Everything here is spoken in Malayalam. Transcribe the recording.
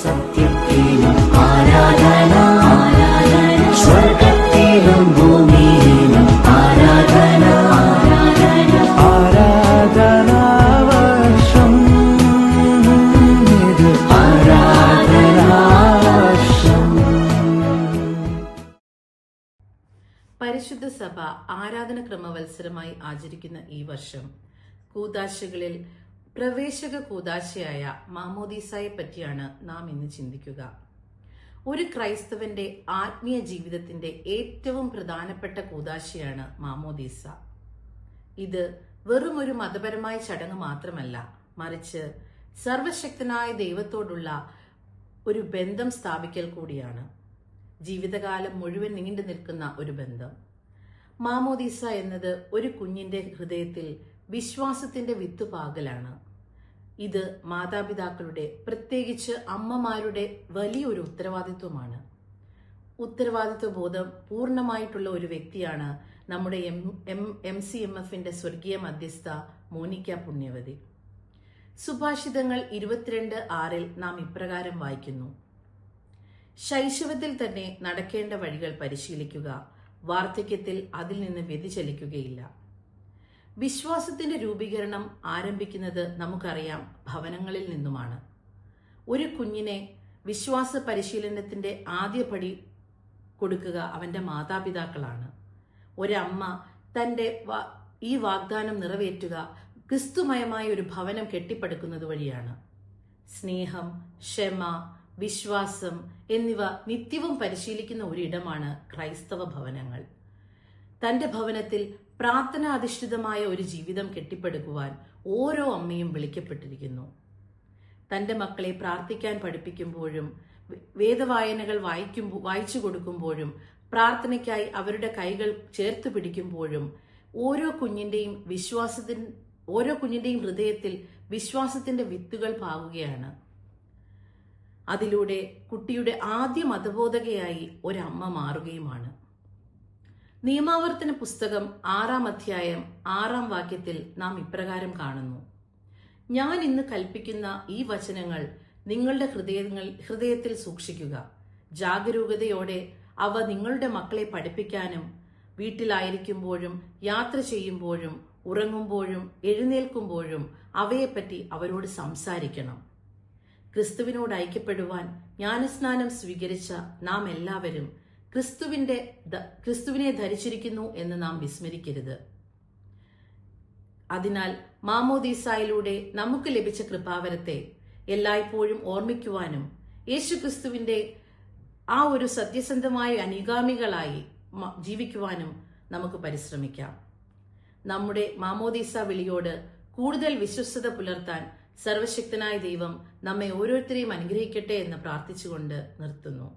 സത്യത്തിലും ആരാധന, സ്വർഗത്തിലും ഭൂമിയിലും ആരാധന, ആരാധനാവർഷം ഇത് ആരാധനാവർഷം. പരിശുദ്ധ സഭ ആരാധന ക്രമവത്സരമായി ആചരിക്കുന്ന ഈ വർഷം കൂദാശകളിൽ പ്രവേശക കൂദാശയായ മാമോദീസായെ പറ്റിയാണ് നാം ഇന്ന് ചിന്തിക്കുക. ഒരു ക്രൈസ്തവന്റെ ആത്മീയ ജീവിതത്തിന്റെ ഏറ്റവും പ്രധാനപ്പെട്ട കൂദാശയാണ് മാമോദീസ. ഇത് വെറും ഒരു മതപരമായ ചടങ്ങ് മാത്രമല്ല, മറിച്ച് സർവശക്തനായ ദൈവത്തോടുള്ള ഒരു ബന്ധം സ്ഥാപിക്കൽ കൂടിയാണ്. ജീവിതകാലം മുഴുവൻ നീണ്ടു നിൽക്കുന്ന ഒരു ബന്ധം. മാമോദീസ എന്നത് ഒരു കുഞ്ഞിന്റെ ഹൃദയത്തിൽ വിശ്വാസത്തിന്റെ വിത്തുപാകലാണ്. ഇത് മാതാപിതാക്കളുടെ, പ്രത്യേകിച്ച് അമ്മമാരുടെ വലിയൊരു ഉത്തരവാദിത്വമാണ്. ഉത്തരവാദിത്വ ബോധം പൂർണ്ണമായിട്ടുള്ള ഒരു വ്യക്തിയാണ് നമ്മുടെ MCMFന്റെ സ്വർഗീയ മധ്യസ്ഥ മോനിക്ക പുണ്യവതി. സുഭാഷിതങ്ങൾ 22:6 നാം ഇപ്രകാരം വായിക്കുന്നു: ശൈശവത്തിൽ തന്നെ നടക്കേണ്ട വഴികൾ പരിശീലിക്കുക, വാർദ്ധക്യത്തിൽ അതിൽ നിന്ന് വ്യതിചലിക്കുകയില്ല. വിശ്വാസത്തിന്റെ രൂപീകരണം ആരംഭിക്കുന്നത് നമുക്കറിയാം ഭവനങ്ങളിൽ നിന്നുമാണ്. ഒരു കുഞ്ഞിനെ വിശ്വാസ പരിശീലനത്തിന്റെ ആദ്യപടി കൊടുക്കുക അവന്റെ മാതാപിതാക്കളാണ്. ഒരമ്മ തന്റെ ഈ വാഗ്ദാനം നിറവേറ്റുക ക്രിസ്തുമയമായ ഒരു ഭവനം കെട്ടിപ്പടുക്കുന്നത് വഴിയാണ്. സ്നേഹം, ക്ഷമ, വിശ്വാസം എന്നിവ നിത്യവും പരിശീലിക്കുന്ന ഒരിടമാണ് ക്രൈസ്തവ ഭവനങ്ങൾ. തന്റെ ഭവനത്തിൽ പ്രാർത്ഥനാധിഷ്ഠിതമായ ഒരു ജീവിതം കെട്ടിപ്പടുക്കുവാൻ ഓരോ അമ്മയും വിളിക്കപ്പെട്ടിരിക്കുന്നു. തന്റെ മക്കളെ പ്രാർത്ഥിക്കാൻ പഠിപ്പിക്കുമ്പോഴും വേദവായനകൾ വായിച്ചു കൊടുക്കുമ്പോഴും പ്രാർത്ഥനയ്ക്കായി അവരുടെ കൈകൾ ചേർത്ത് പിടിക്കുമ്പോഴും ഓരോ കുഞ്ഞിന്റെയും ഹൃദയത്തിൽ വിശ്വാസത്തിന്റെ വിത്തുകൾ പാകുകയാണ്. അതിലൂടെ കുട്ടിയുടെ ആദ്യ മതബോധകയായി ഒരമ്മ മാറുകയുമാണ്. നിയമാവർത്തന പുസ്തകം 6-ാം അധ്യായം 6-ാം വാക്യത്തിൽ നാം ഇപ്രകാരം കാണുന്നു: ഞാൻ ഇന്ന് കൽപ്പിക്കുന്ന ഈ വചനങ്ങൾ നിങ്ങളുടെ ഹൃദയത്തിൽ സൂക്ഷിക്കുക. ജാഗരൂകതയോടെ അവ നിങ്ങളുടെ മക്കളെ പഠിപ്പിക്കാനും വീട്ടിലായിരിക്കുമ്പോഴും യാത്ര ചെയ്യുമ്പോഴും ഉറങ്ങുമ്പോഴും എഴുന്നേൽക്കുമ്പോഴും അവയെപ്പറ്റി അവരോട് സംസാരിക്കണം. ക്രിസ്തുവിനോട് ഐക്യപ്പെടുവാൻ ജ്ഞാനസ്നാനം സ്വീകരിച്ച നാം എല്ലാവരും ക്രിസ്തുവിനെ ധരിച്ചിരിക്കുന്നു എന്ന് നാം വിസ്മരിക്കരുത്. അതിനാൽ മാമോദീസായിലൂടെ നമുക്ക് ലഭിച്ച കൃപാവരത്തെ എല്ലായ്പ്പോഴും ഓർമ്മിക്കുവാനും യേശുക്രിസ്തുവിന്റെ ആ ഒരു സത്യസന്ധമായ അനുഗാമികളായി ജീവിക്കുവാനും നമുക്ക് പരിശ്രമിക്കാം. നമ്മുടെ മാമോദീസ വിളിയോട് കൂടുതൽ വിശ്വസ്തത പുലർത്താൻ സർവശക്തനായ ദൈവം നമ്മെ ഓരോരുത്തരെയും അനുഗ്രഹിക്കട്ടെ എന്ന് പ്രാർത്ഥിച്ചുകൊണ്ട് നിർത്തുന്നു.